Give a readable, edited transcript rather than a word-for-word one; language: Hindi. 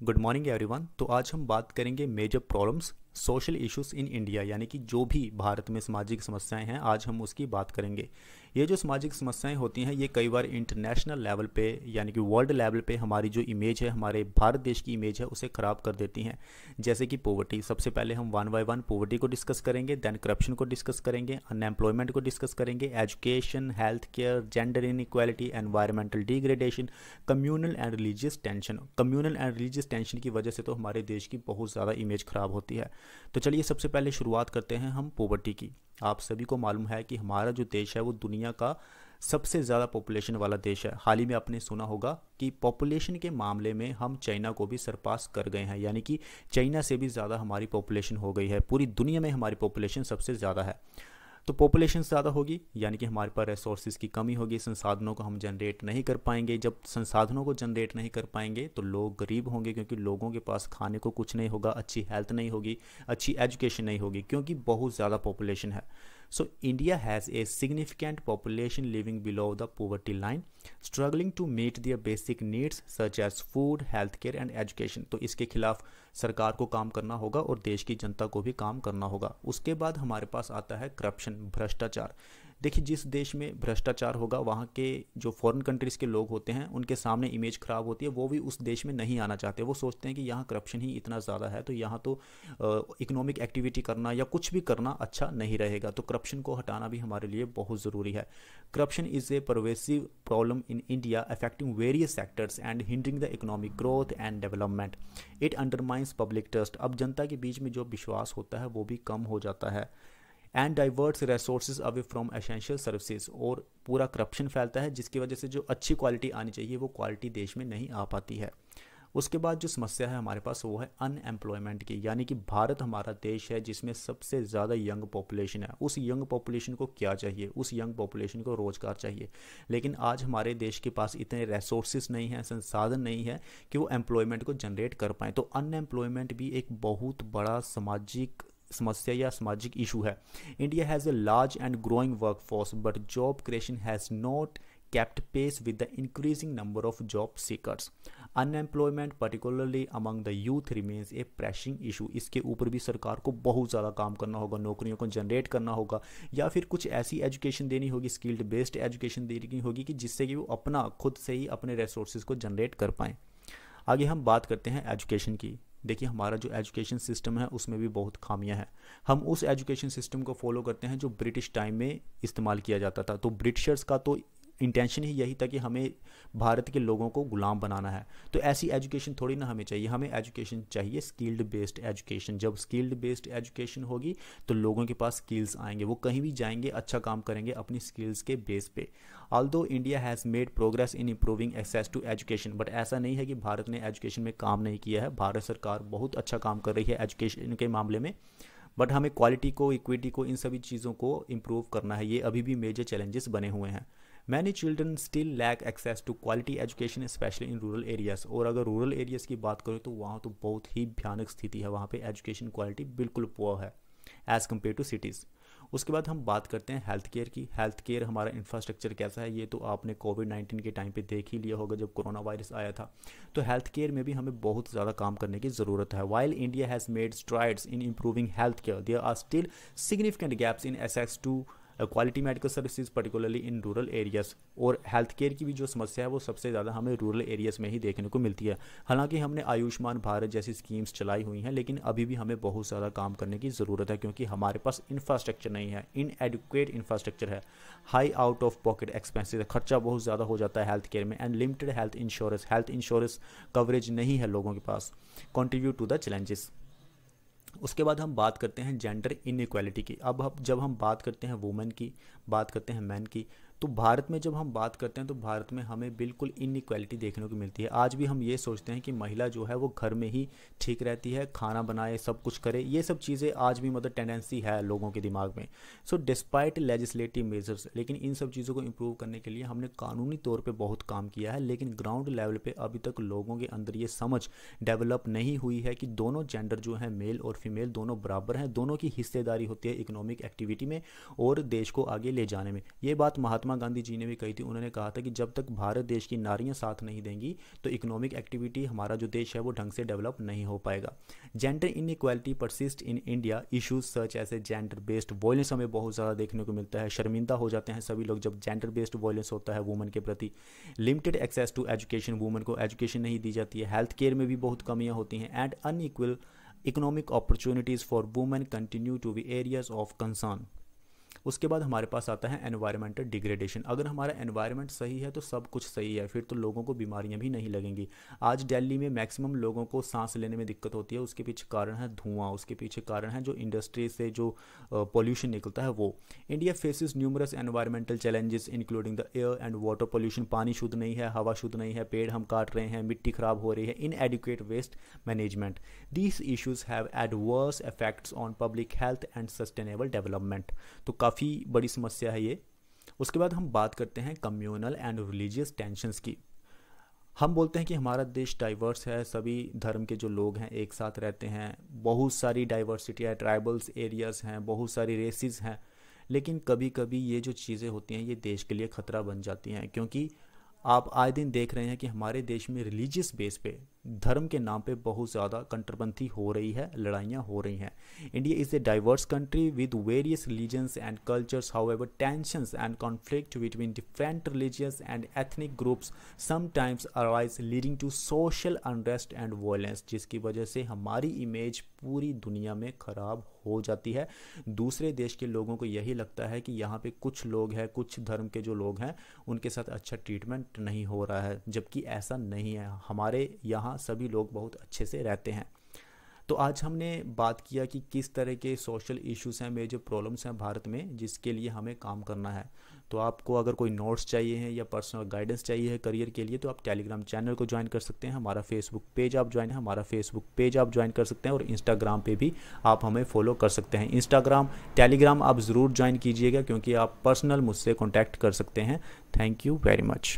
Good morning everyone. तो आज हम बात करेंगे major problems social issues in India, यानी कि जो भी भारत में सामाजिक समस्याएं हैं आज हम उसकी बात करेंगे। ये जो सामाजिक समस्याएं होती हैं ये कई बार इंटरनेशनल लेवल पे यानी कि वर्ल्ड लेवल पे हमारी जो इमेज है, हमारे भारत देश की इमेज है, उसे ख़राब कर देती हैं। जैसे कि पॉवर्टी, सबसे पहले हम वन बाय वन पॉवर्टी को डिस्कस करेंगे, देन करप्शन को डिस्कस करेंगे, अनएम्प्लॉयमेंट को डिस्कस करेंगे, education, health care, gender inequality, environmental degradation, communal and religious tension. Communal and religious tension की वजह से तो हमारे देश की बहुत ज़्यादा इमेज ख़राब होती है। तो चलिए सबसे पहले शुरुआत करते हैं हम पॉवर्टी की। आप सभी को मालूम है कि हमारा जो देश है वो दुनिया का सबसे ज़्यादा पॉपुलेशन वाला देश है। हाल ही में आपने सुना होगा कि पॉपुलेशन के मामले में हम चाइना को भी सरपास कर गए हैं, यानी कि चाइना से भी ज़्यादा हमारी पॉपुलेशन हो गई है। पूरी दुनिया में हमारी पॉपुलेशन सबसे ज़्यादा है। तो पॉपुलेशन ज़्यादा होगी यानी कि हमारे पास रिसोर्सेज की कमी होगी, संसाधनों को हम जनरेट नहीं कर पाएंगे। जब संसाधनों को जनरेट नहीं कर पाएंगे तो लोग गरीब होंगे, क्योंकि लोगों के पास खाने को कुछ नहीं होगा, अच्छी हेल्थ नहीं होगी, अच्छी एजुकेशन नहीं होगी, क्योंकि बहुत ज़्यादा पॉपुलेशन है। So India has a significant population living below the poverty line, struggling to meet their basic needs such as food, healthcare and education। तो इसके खिलाफ सरकार को काम करना होगा और देश की जनता को भी काम करना होगा। उसके बाद हमारे पास आता है करप्शन, भ्रष्टाचार। देखिए, जिस देश में भ्रष्टाचार होगा वहाँ के जो फॉरेन कंट्रीज़ के लोग होते हैं उनके सामने इमेज ख़राब होती है, वो भी उस देश में नहीं आना चाहते। वो सोचते हैं कि यहाँ करप्शन ही इतना ज़्यादा है तो यहाँ तो इकोनॉमिक एक्टिविटी करना या कुछ भी करना अच्छा नहीं रहेगा। तो करप्शन को हटाना भी हमारे लिए बहुत ज़रूरी है। Corruption is a pervasive problem in India affecting various sectors and hindering the economic growth and development. It undermines public trust. अब जनता के बीच में जो विश्वास होता है वो भी कम हो जाता है। And diverts resources away from essential services. और पूरा करप्शन फैलता है जिसकी वजह से जो अच्छी क्वालिटी आनी चाहिए वो क्वालिटी देश में नहीं आ पाती है। उसके बाद जो समस्या है हमारे पास वो है अनएम्प्लॉयमेंट की, यानी कि भारत हमारा देश है जिसमें सबसे ज़्यादा यंग पॉपुलेशन है। उस यंग पॉपुलेशन को क्या चाहिए? उस यंग पॉपुलेशन को रोज़गार चाहिए, लेकिन आज हमारे देश के पास इतने रिसोर्सेज नहीं हैं, संसाधन नहीं है कि वो एम्प्लॉयमेंट को जनरेट कर पाएँ। तो अनएम्प्लॉयमेंट भी एक बहुत बड़ा सामाजिक समस्या या सामाजिक इशू है। India has a large and growing workforce but job creation has not kept pace with the increasing number of job seekers. Unemployment particularly among the youth remains a pressing issue। इसके ऊपर भी सरकार को बहुत ज़्यादा काम करना होगा, नौकरियों को जनरेट करना होगा या फिर कुछ ऐसी एजुकेशन देनी होगी, स्किल्ड बेस्ड एजुकेशन देनी होगी कि जिससे कि वो अपना खुद से ही अपने रिसोर्सेज को जनरेट कर पाएँ। आगे हम बात करते हैं एजुकेशन की। देखिए, हमारा जो एजुकेशन सिस्टम है उसमें भी बहुत खामियां हैं। हम उस एजुकेशन सिस्टम को फॉलो करते हैं जो ब्रिटिश टाइम में इस्तेमाल किया जाता था। तो ब्रिटिशर्स का तो इंटेंशन ही यही था कि हमें भारत के लोगों को गुलाम बनाना है। तो ऐसी एजुकेशन थोड़ी ना हमें चाहिए। हमें एजुकेशन चाहिए स्किल्ड बेस्ड एजुकेशन। जब स्किल्ड बेस्ड एजुकेशन होगी तो लोगों के पास स्किल्स आएंगे, वो कहीं भी जाएंगे अच्छा काम करेंगे अपनी स्किल्स के बेस पे। Although India has made progress in improving access to education, but ऐसा नहीं है कि भारत ने एजुकेशन में काम नहीं किया है। भारत सरकार बहुत अच्छा काम कर रही है एजुकेशन के मामले में, बट हमें क्वालिटी को, इक्विटी को, इन सभी चीज़ों को इम्प्रूव करना है। ये अभी भी मेजर चैलेंजेस बने हुए हैं। Many children still lack access to quality education especially in rural areas. और अगर रूरल एरियाज़ की बात करें तो वहाँ तो बहुत ही भयानक स्थिति है, वहाँ पे एजुकेशन क्वालिटी बिल्कुल पुअर है एज़ कम्पेयर टू सिटीज़। उसके बाद हम बात करते हैं हेल्थ केयर की। हेल्थ केयर हमारा इंफ्रास्ट्रक्चर कैसा है ये तो आपने कोविड-19 के टाइम पे देख ही लिया होगा, जब कोरोना वायरस आया था। तो हेल्थ केयर में भी हमें बहुत ज़्यादा काम करने की ज़रूरत है। While India has made strides in improving health care, there are still significant gaps in access to quality medical services particularly in rural areas. और हेल्थ केयर की भी जो समस्या है वो सबसे ज़्यादा हमें रूरल एरियाज़ में ही देखने को मिलती है। हालांकि हमने आयुष्मान भारत जैसी स्कीम्स चलाई हुई हैं, लेकिन अभी भी हमें बहुत ज़्यादा काम करने की ज़रूरत है, क्योंकि हमारे पास इंफ्रास्ट्रक्चर नहीं है, इनएडुकेट इंफ्रास्ट्रक्चर है, high out of pocket expenses है, खर्चा बहुत ज़्यादा हो जाता है हेल्थ केयर में, and limited health insurance coverage नहीं है लोगों के पास। Contribute to the challenges. उसके बाद हम बात करते हैं जेंडर इनइक्वालिटी की। अब जब हम बात करते हैं वुमेन की, बात करते हैं मैन की, तो भारत में जब हम बात करते हैं तो भारत में हमें बिल्कुल इनइक्वालिटी देखने को मिलती है। आज भी हम ये सोचते हैं कि महिला जो है वो घर में ही ठीक रहती है, खाना बनाए, सब कुछ करे, ये सब चीज़ें आज भी मतलब टेंडेंसी है लोगों के दिमाग में। सो डिस्पाइट लेजिस्लेटिव मेजर्स, लेकिन इन सब चीज़ों को इम्प्रूव करने के लिए हमने कानूनी तौर पर बहुत काम किया है, लेकिन ग्राउंड लेवल पर अभी तक लोगों के अंदर ये समझ डेवलप नहीं हुई है कि दोनों जेंडर जो है, मेल और फीमेल, दोनों बराबर हैं, दोनों की हिस्सेदारी होती है इकोनॉमिक एक्टिविटी में और देश को आगे ले जाने में। ये बात महात्मा महात्मा गांधी जी ने भी कही थी। उन्होंने कहा था कि जब तक भारत देश की नारियां साथ नहीं देंगी तो इकोनॉमिक एक्टिविटी हमारा जो देश है वो ढंग से डेवलप नहीं हो पाएगा। Gender inequality persist in India, issues such as a gender based violence हमें बहुत ज़्यादा देखने को मिलता है। शर्मिंदा हो जाते हैं सभी लोग जब जेंडर बेस्ड वायलेंस होता है वुमेन के प्रति। Limited access to education, women को एजुकेशन नहीं दी जाती है। हेल्थ केयर में भी बहुत कमियां होती हैं। And unequal economic opportunities for women continue to be areas of concern. उसके बाद हमारे पास आता है एनवायरमेंटल डिग्रेडेशन। अगर हमारा एनवायरनमेंट सही है तो सब कुछ सही है, फिर तो लोगों को बीमारियां भी नहीं लगेंगी। आज दिल्ली में मैक्सिमम लोगों को सांस लेने में दिक्कत होती है, उसके पीछे कारण है धुआं, उसके पीछे कारण है जो इंडस्ट्री से जो पोल्यूशन निकलता है वो। India faces numerous environmental challenges including the air and water pollution. पानी शुद्ध नहीं है, हवा शुद्ध नहीं है, पेड़ हम काट रहे हैं, मिट्टी खराब हो रही है, inadequate waste management. These issues have adverse effects on public health and sustainable development. तो काफ़ी बड़ी समस्या है ये। उसके बाद हम बात करते हैं कम्युनल एंड रिलीजियस टेंशन्स की। हम बोलते हैं कि हमारा देश डाइवर्स है, सभी धर्म के जो लोग हैं एक साथ रहते हैं, बहुत सारी डाइवर्सिटी है, ट्राइबल्स एरियाज हैं, बहुत सारी रेसिस हैं, लेकिन कभी कभी ये जो चीज़ें होती हैं ये देश के लिए ख़तरा बन जाती हैं, क्योंकि आप आए दिन देख रहे हैं कि हमारे देश में रिलीजियस बेस पे, धर्म के नाम पे बहुत ज़्यादा कंट्रपंथी हो रही है, लड़ाइयाँ हो रही हैं। India is a diverse country with various religions and cultures, however tensions and conflict between different religious and ethnic groups sometimes arise leading to social unrest and violence, जिसकी वजह से हमारी इमेज पूरी दुनिया में ख़राब हो जाती है। दूसरे देश के लोगों को यही लगता है कि यहाँ पे कुछ लोग हैं, कुछ धर्म के जो लोग हैं उनके साथ अच्छा ट्रीटमेंट नहीं हो रहा है, जबकि ऐसा नहीं है। हमारे यहाँ सभी लोग बहुत अच्छे से रहते हैं। तो आज हमने बात किया कि किस तरह के सोशल इश्यूज हैं, मेजर प्रॉब्लम्स हैं भारत में, जिसके लिए हमें काम करना है। तो आपको अगर कोई नोट्स चाहिए हैं या पर्सनल गाइडेंस चाहिए है करियर के लिए तो आप टेलीग्राम चैनल को ज्वाइन कर सकते हैं। हमारा फेसबुक पेज आप ज्वाइन कर सकते हैं और इंस्टाग्राम पे भी आप हमें फॉलो कर सकते हैं। इंस्टाग्राम टेलीग्राम आप ज़रूर ज्वाइन कीजिएगा क्योंकि आप पर्सनल मुझसे कॉन्टैक्ट कर सकते हैं। Thank you very much.